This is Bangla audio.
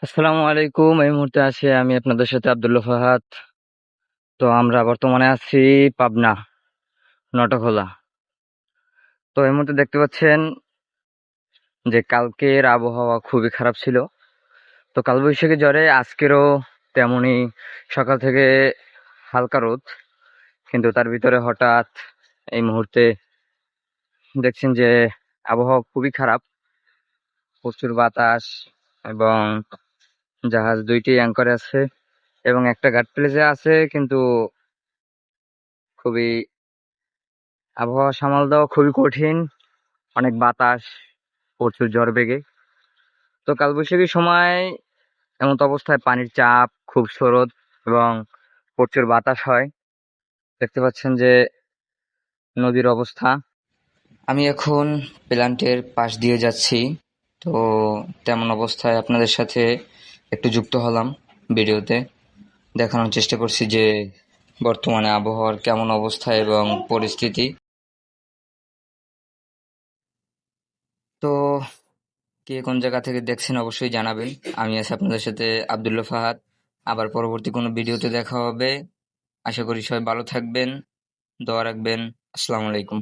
আসসালামু আলাইকুম। এই মুহূর্তে আছি আমি আপনাদের সাথে আব্দুল্লাহ ফাহাদ। তো আমরা বর্তমানে আছি পাবনা নটাখোলা। তো এই মুহূর্তে দেখতে পাচ্ছেন যে কালকের আবহাওয়া খুবই খারাপ ছিল। তো কালবৈশাখী ঝড়ে আজকেরও তেমনি সকাল থেকে হালকা রোদ, কিন্তু তার ভিতরে হঠাৎ এই মুহূর্তে দেখছেন যে আবহাওয়া খুবই খারাপ। প্রচুর বাতাস এবং জাহাজ দুইটি অ্যাঙ্করে আছে এবং একটা গার্ড প্লেসে আছে, কিন্তু খুবই আবহাওয়া সামাল দেওয়া খুবই কঠিন। অনেক বাতাস, প্রচুর ঝড় বেগে। তো কালবৈশাখীর সময় এমত অবস্থায় পানির চাপ খুব স্রোত এবং প্রচুর বাতাস হয়। দেখতে পাচ্ছেন যে নদীর অবস্থা। আমি এখন প্ল্যান্টের পাশ দিয়ে যাচ্ছি। তো তেমন অবস্থায় আপনাদের সাথে একটু যুক্ত হলাম ভিডিওতে, দেখানোর চেষ্টা করছি যে বর্তমানে আবহাওয়ার কেমন অবস্থা এবং পরিস্থিতি। তো কে কোন জায়গা থেকে দেখছেন অবশ্যই জানাবেন। আমি আছি আপনাদের সাথে আব্দুল্লাহ ফাহাদ। আবার পরবর্তী কোনো ভিডিওতে দেখা হবে। আশা করি সবাই ভালো থাকবেন, দোয়া রাখবেন। আসসালামু আলাইকুম।